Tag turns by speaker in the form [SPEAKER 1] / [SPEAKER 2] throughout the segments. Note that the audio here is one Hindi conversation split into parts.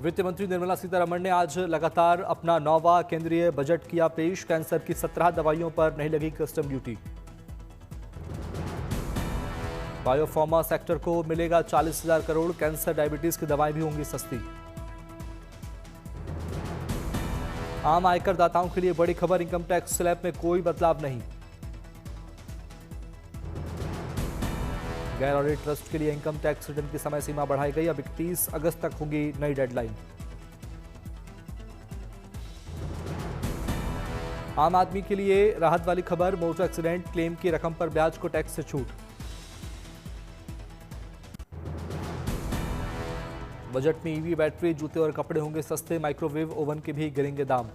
[SPEAKER 1] वित्त मंत्री निर्मला सीतारमण ने आज लगातार अपना 9वां केंद्रीय बजट किया पेश। कैंसर की 17 दवाइयों पर नहीं लगी कस्टम ड्यूटी। बायोफार्मा सेक्टर को मिलेगा 40,000 करोड़। कैंसर डायबिटीज की दवाएं भी होंगी सस्ती। आम आयकर दाताओं के लिए बड़ी खबर, इनकम टैक्स स्लैब में कोई बदलाव नहीं। गैर ऑडिट ट्रस्ट के लिए इनकम टैक्स रिटर्न की समय सीमा बढ़ाई गई। अब 31 अगस्त तक होगी नई डेडलाइन। आम आदमी के लिए राहत वाली खबर, मोटर एक्सीडेंट क्लेम की रकम पर ब्याज को टैक्स से छूट। बजट में ईवी, बैटरी, जूते और कपड़े होंगे सस्ते। माइक्रोवेव ओवन के भी गिरेंगे दाम।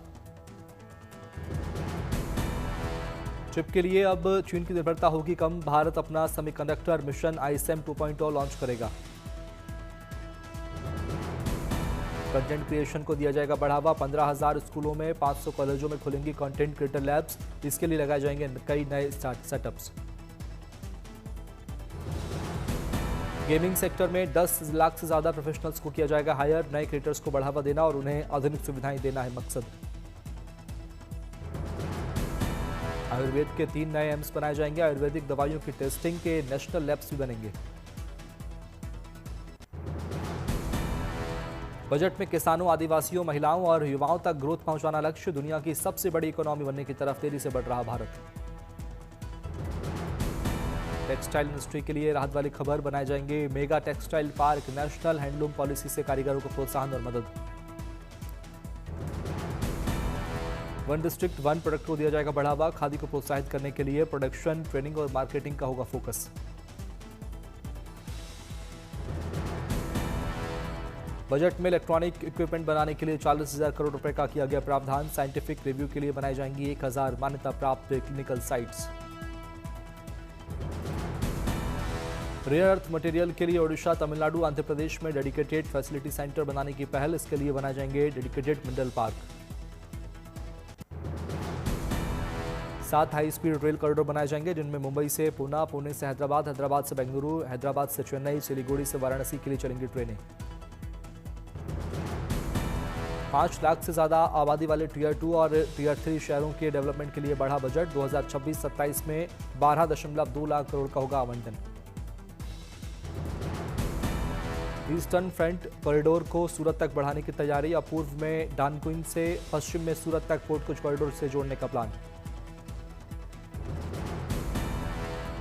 [SPEAKER 1] चिप के लिए अब चीन की निर्भरता होगी कम। भारत अपना सेमीकंडक्टर मिशन ISM 2.0 लॉन्च करेगा। कंटेंट क्रिएशन को दिया जाएगा बढ़ावा। 15,000 स्कूलों में 500 कॉलेजों में खुलेंगी कंटेंट क्रिएटर लैब्स। इसके लिए लगाए जाएंगे कई नए सेटअप्स। गेमिंग सेक्टर में 10 लाख से ज्यादा प्रोफेशनल्स को किया जाएगा हायर। नए क्रिएटर्स को बढ़ावा देना और उन्हें आधुनिक सुविधाएं देना है मकसद। आयुर्वेद के 3 नए एम्स बनाए जाएंगे। आयुर्वेदिक दवाइयों की टेस्टिंग के नेशनल लैब्स भी बनेंगे। बजट में किसानों, आदिवासियों, महिलाओं और युवाओं तक ग्रोथ पहुंचाना लक्ष्य। दुनिया की सबसे बड़ी इकोनॉमी बनने की तरफ तेजी से बढ़ रहा भारत। टेक्सटाइल इंडस्ट्री के लिए राहत वाली खबर, बनाए जाएंगे mega textile park. National handloom policy से कारीगरों को प्रोत्साहन और मदद। वन डिस्ट्रिक्ट वन प्रोडक्ट को दिया जाएगा बढ़ावा। खादी को प्रोत्साहित करने के लिए प्रोडक्शन, ट्रेनिंग और मार्केटिंग का होगा फोकस। बजट में इलेक्ट्रॉनिक इक्विपमेंट बनाने के लिए 40,000 करोड़ रुपए का किया गया प्रावधान। साइंटिफिक रिव्यू के लिए बनाई जाएंगी 1,000 मान्यता प्राप्त clinical sites. Rare earth material के लिए ओडिशा, तमिलनाडु, आंध्र प्रदेश में डेडिकेटेड फैसिलिटी सेंटर बनाने की पहल। इसके लिए बनाए जाएंगे dedicated mineral park. 7 high speed rail corridor बनाए जाएंगे जिनमें मुंबई से पुणे, पुणे से हैदराबाद, हैदराबाद से बेंगलुरु, हैदराबाद से चेन्नई, सिलीगुड़ी से वाराणसी के लिए चलेंगी ट्रेनें। 5 लाख से ज्यादा आबादी वाले टियर 2 और टियर 3 शहरों के डेवलपमेंट के लिए बढ़ा बजट। 2026-27 में 12.2 लाख करोड़ का होगा आवंटन। ईस्टर्न फ्रंट कॉरिडोर को सूरत तक बढ़ाने की तैयारी। अपूर्व में डानकुइन से पश्चिम में सूरत तक पोर्ट कुछ कॉरिडोर से जोड़ने का प्लान।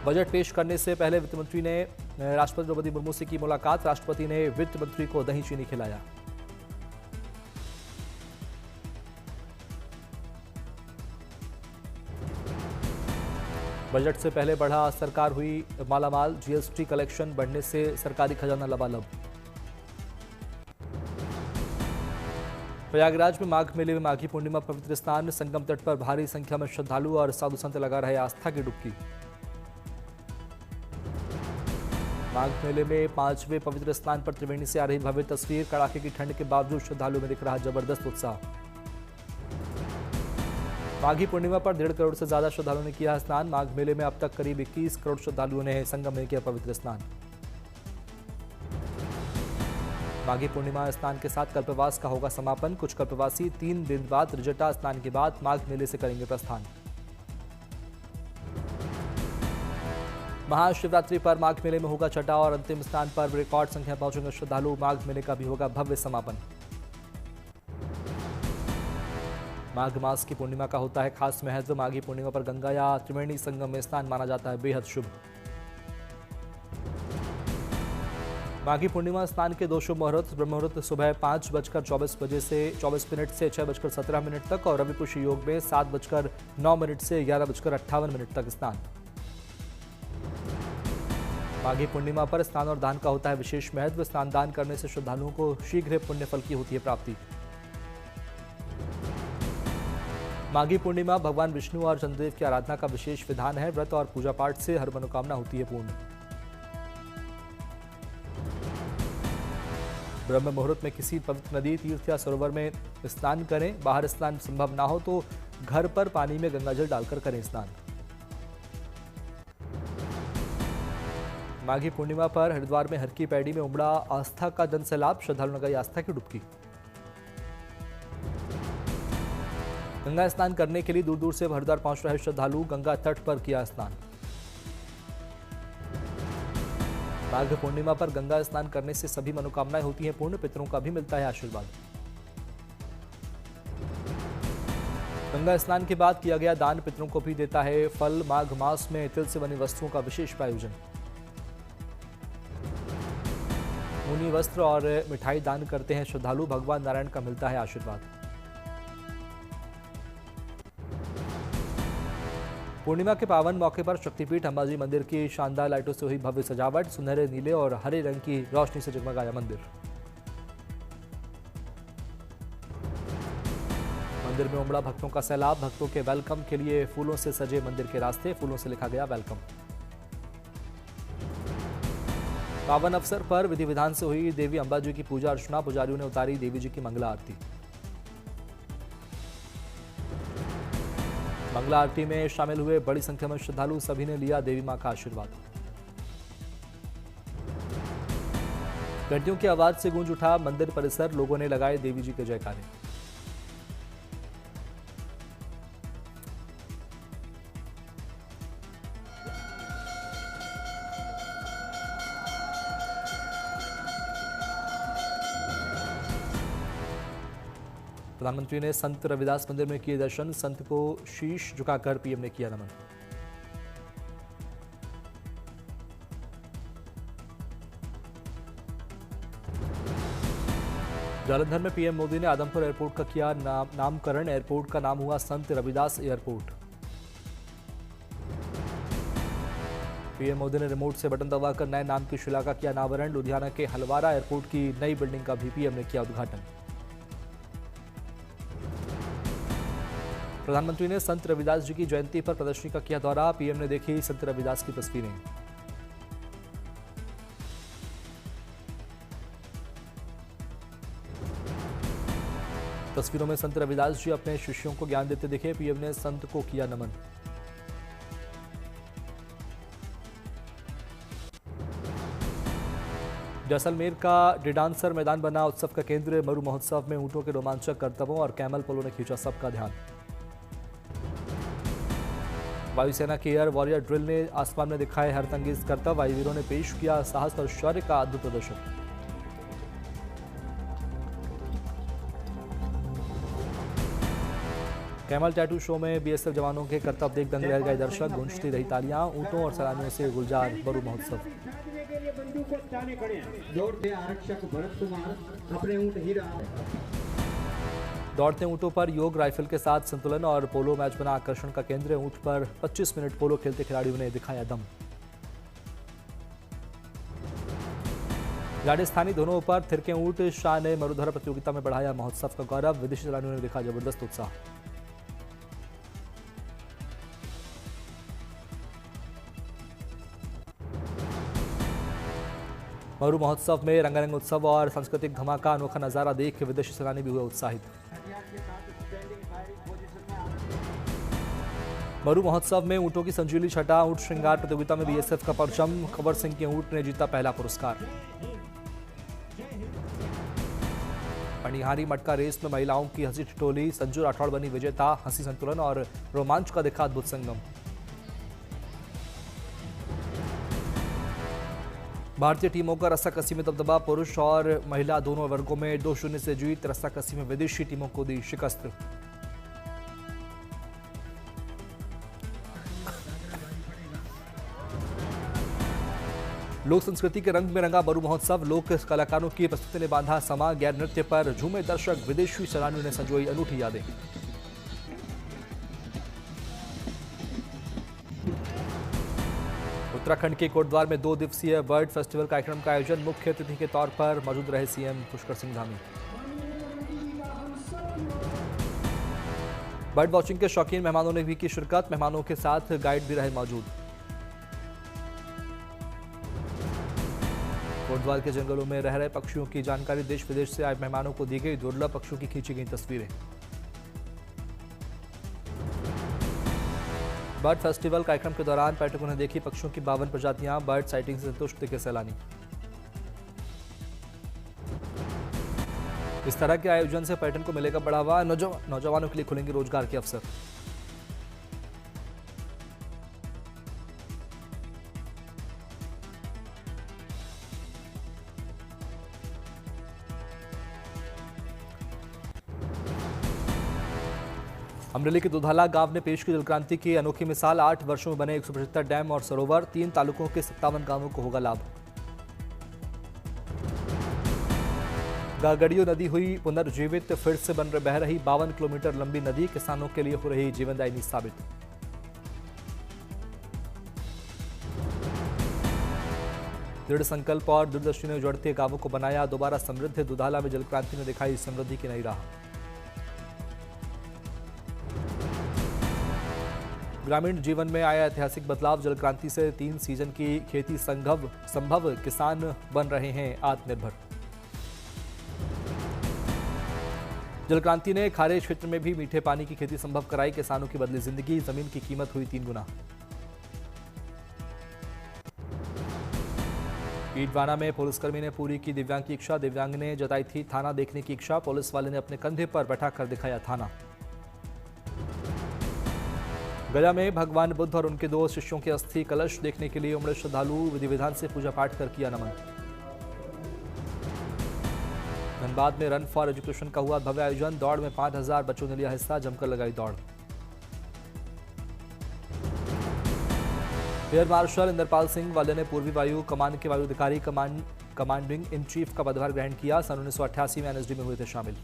[SPEAKER 1] बजट पेश करने से पहले वित्त मंत्री ने राष्ट्रपति द्रौपदी मुर्मू से की मुलाकात। राष्ट्रपति ने वित्त मंत्री को दही चीनी खिलाया। बजट से पहले बढ़ा सरकार हुई मालामाल। GST कलेक्शन बढ़ने से सरकारी खजाना लबालब। प्रयागराज में माघ मेले में माघी पूर्णिमा पवित्र स्नान। संगम तट पर भारी संख्या में श्रद्धालु और साधु संत लगा रहे आस्था की डुबकी। माघ मेले में 5वें पवित्र स्नान पर त्रिवेणी से आ रही भव्य तस्वीर। कड़ाके की ठंड के बावजूद श्रद्धालुओं में दिख रहा जबरदस्त उत्साह। माघी पूर्णिमा पर 1.5 करोड़ से ज्यादा श्रद्धालुओं ने किया स्नान। माघ मेले में अब तक करीब 21 करोड़ श्रद्धालुओं ने संगम में किया पवित्र स्नान। माघी पूर्णिमा स्नान के साथ कल्पवास का होगा समापन। कुछ कल्पवासी 3 दिन बाद त्रिजटा स्नान के बाद माघ मेले से करेंगे प्रस्थान। महाशिवरात्रि पर माघ मेले में होगा छठा और अंतिम स्नान पर रिकॉर्ड संख्या पहुंचेंगे श्रद्धालु। माघ मेले का भी होगा भव्य समापन। माघ मास की पूर्णिमा का होता है खास महत्व। माघी पूर्णिमा पर गंगा या त्रिवेणी संगम में स्नान माना जाता है बेहद शुभ। माघी पूर्णिमा स्नान के 2 शुभ मुहूर्त। ब्रह्म मुहूर्त सुबह 5:24 से 6:17 तक और रविपुष्य योग में 7:09 से 11:58 तक स्नान। माघी पूर्णिमा पर स्नान और दान का होता है विशेष महत्व। स्नान दान करने से श्रद्धालुओं को शीघ्र पुण्य फल की होती है प्राप्ति। माघी पूर्णिमा भगवान विष्णु और चंद्रदेव की आराधना का विशेष विधान है। व्रत और पूजा पाठ से हर मनोकामना होती है पूर्ण। ब्रह्म मुहूर्त में किसी पवित्र नदी, तीर्थ या सरोवर में स्नान करें। बाहर स्नान संभव ना हो तो घर पर पानी में गंगाजल डालकर करें स्नान। माघी पूर्णिमा पर हरिद्वार में हर की पैड़ी में उमड़ा आस्था का जनसैलाब। श्रद्धालुओं ने लगाई आस्था की डुबकी। गंगा स्नान करने के लिए दूर दूर से हरिद्वार पहुंच रहे श्रद्धालु गंगा तट पर किया स्नान। माघ पूर्णिमा पर गंगा स्नान करने से सभी मनोकामनाएं होती हैं पूर्ण, पितरों का भी मिलता है आशीर्वाद। गंगा स्नान के बाद किया गया दान पितरों को भी देता है फल। माघ मास में तिल से बनी वस्तुओं का विशेष प्रायोजन। ऊनी वस्त्र और मिठाई दान करते हैं श्रद्धालु, भगवान नारायण का मिलता है आशीर्वाद। पूर्णिमा के पावन मौके पर शक्तिपीठ अंबाजी मंदिर की शानदार लाइटों से हुई भव्य सजावट। सुनहरे, नीले और हरे रंग की रोशनी से जगमगाया मंदिर। मंदिर में उमड़ा भक्तों का सैलाब। भक्तों के वेलकम के लिए फूलों से सजे मंदिर के रास्ते, फूलों से लिखा गया वेलकम। पावन अवसर पर विधि विधान से हुई देवी अंबाजी की पूजा अर्चना। पुजारियों ने उतारी देवी जी की मंगला आरती। मंगला आरती में शामिल हुए बड़ी संख्या में श्रद्धालु, सभी ने लिया देवी मां का आशीर्वाद। घंटियों की आवाज से गूंज उठा मंदिर परिसर, लोगों ने लगाए देवी जी के जयकारे। प्रधानमंत्री ने संत रविदास मंदिर में किए दर्शन। संत को शीश झुकाकर पीएम ने किया नमन। जालंधर में पीएम मोदी ने आदमपुर एयरपोर्ट का किया नामकरण। एयरपोर्ट का नाम हुआ संत रविदास एयरपोर्ट। पीएम मोदी ने रिमोट से बटन दबाकर नए नाम की शिला का किया अनावरण। लुधियाना के हलवारा एयरपोर्ट की नई बिल्डिंग का भी पीएम ने किया उद्घाटन। प्रधानमंत्री ने संत रविदास जी की जयंती पर प्रदर्शनी का किया दौरा। पीएम ने देखी संत रविदास की तस्वीरें। तस्वीरों में संत रविदास जी अपने शिष्यों को ज्ञान देते दिखे। पीएम ने संत को किया नमन। जैसलमेर का डिडांसर मैदान बना उत्सव का केंद्र। मरु महोत्सव में ऊंटों के रोमांचक करतबों और कैमल पोलो ने खींचा सबका ध्यान। वायुसेना के एयर वॉरियर ड्रिल ने आसमान में दिखाए हरतंगेज करतब। वायुवीरों ने पेश किया साहस और शौर्य का अद्भुत प्रदर्शन। कैमल टैटू शो में बीएसएफ जवानों के करतब देख दंग रह गए दर्शक। गूंजती रही तालियां। ऊंटों और सैलानियों से गुलजार मरु महोत्सव। दौड़ते ऊंटों पर योग, राइफल के साथ संतुलन और पोलो मैच बना आकर्षण का केंद्र। ऊंट पर 25 मिनट पोलो खेलते खिलाड़ियों ने दिखाया दम। राजस्थानी दोनों पर थिरके ऊंट। शाह ने मरुधरा प्रतियोगिता में बढ़ाया महोत्सव का गौरव। विदेशी सैलानियों ने दिखा जबरदस्त उत्साह। मरु महोत्सव में रंगारंग उत्सव और सांस्कृतिक धमाका। अनोखा नजारा देख विदेशी सैलानी भी हुए उत्साहित। मरु महोत्सव में ऊंटों की संजीवनी छटा। ऊंट श्रृंगार प्रतियोगिता में बीएसएफ का परचम। खबर सिंह के ऊंट ने जीता पहला पुरस्कार। पनिहारी मटका रेस में महिलाओं की हंसी ठिठोली। संजू राठौड़ बनी विजेता। हंसी, संतुलन और रोमांच का दिखा अद्भुत संगम। भारतीय टीमों का रस्साकसी में दबदबा। पुरुष और महिला दोनों वर्गों में 2-0 से जीत। रस्साकसी में विदेशी टीमों को दी शिकस्त। लोक संस्कृति के रंग में रंगा मरु महोत्सव। लोक कलाकारों की प्रस्तुति ने बांधा समा। गैर नृत्य पर झूमे दर्शक। विदेशी सैलानियों ने संजोई अनूठी यादें। उत्तराखंड के कोटद्वार में 2 दिवसीय बर्ड फेस्टिवल कार्यक्रम का आयोजन। मुख्य अतिथि के तौर पर मौजूद रहे CM Pushkar Singh Dhami. Bird watching के शौकीन मेहमानों ने भी की शिरकत। मेहमानों के साथ गाइड भी रहे मौजूद। कोटद्वार के जंगलों में रह रहे पक्षियों की जानकारी। देश विदेश से आए मेहमानों को दी गई दुर्लभ पक्षियों की खींची गई तस्वीरें। बर्ड फेस्टिवल कार्यक्रम के दौरान पर्यटकों ने देखी पक्षियों की 52 प्रजातियां। बर्ड साइटिंग से संतुष्ट दिखे सैलानी। इस तरह के आयोजन से पर्यटन को मिलेगा बढ़ावा, नौजवानों के लिए खुलेंगे रोजगार के अवसर। अमरेली के दुधाला गांव ने पेश की जल क्रांति की अनोखी मिसाल। 8 वर्षों में बने 175 डैम और सरोवर, 3 तालुकों के 57 गांवों को होगा लाभ। गागड़ियो नदी हुई पुनर्जीवित, फिर से बह रही 52 किलोमीटर लंबी नदी किसानों के लिए हो रही जीवनदायिनी साबित। दृढ़ संकल्प और दूरदर्शी ने जोड़ते गांवों को बनाया दोबारा समृद्ध। दुधाला में जल क्रांति ने दिखाई समृद्धि की नई राह। ग्रामीण जीवन में आया ऐतिहासिक बदलाव। जल क्रांति से 3 सीजन की खेती संभव, किसान बन रहे हैं आत्मनिर्भर। जल क्रांति ने खारे क्षेत्र में भी मीठे पानी की खेती संभव कराई, किसानों की बदली जिंदगी। जमीन की कीमत हुई 3 गुना। ईडवाना में पुलिसकर्मी ने पूरी की दिव्यांग की इच्छा। दिव्यांग ने जताई थी थाना देखने की इच्छा, पुलिस वाले ने अपने कंधे पर बैठाकर दिखाया थाना। गया में भगवान बुद्ध और उनके 2 शिष्यों के अस्थि कलश देखने के लिए उमड़े श्रद्धालु, विधि विधान से पूजा पाठ कर किया नमन। धनबाद में रन फॉर एजुकेशन का हुआ भव्य आयोजन। दौड़ में 5000 बच्चों ने लिया हिस्सा, जमकर लगाई दौड़। एयर मार्शल इंद्रपाल सिंह वाले ने पूर्वी वायु कमान के वायु अधिकारी कमांडिंग इन चीफ का पदभार ग्रहण किया। सन 1988 में एनएसडी में हुए थे शामिल।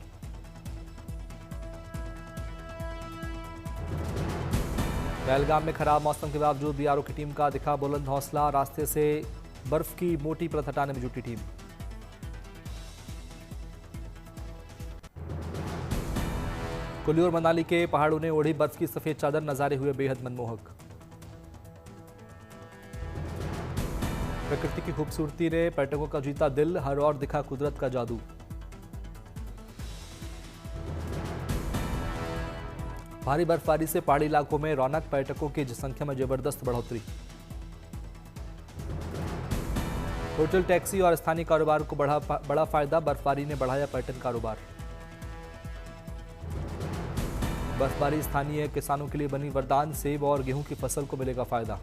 [SPEAKER 1] पहलगाम में खराब मौसम के बावजूद बीआरओ की टीम का दिखा बुलंद हौसला। रास्ते से बर्फ की मोटी परत हटाने में जुटी टीम। कुल्लू और मनाली के पहाड़ों ने ओढ़ी बर्फ की सफेद चादर, नजारे हुए बेहद मनमोहक। प्रकृति की खूबसूरती ने पर्यटकों का जीता दिल, हर ओर दिखा कुदरत का जादू। भारी बर्फबारी से पहाड़ी इलाकों में रौनक, पर्यटकों की संख्या में जबरदस्त बढ़ोतरी। होटल, टैक्सी और स्थानीय कारोबार को बड़ा फायदा, बर्फबारी ने बढ़ाया पर्यटन कारोबार। बर्फबारी स्थानीय किसानों के लिए बनी वरदान, सेब और गेहूं की फसल को मिलेगा फायदा।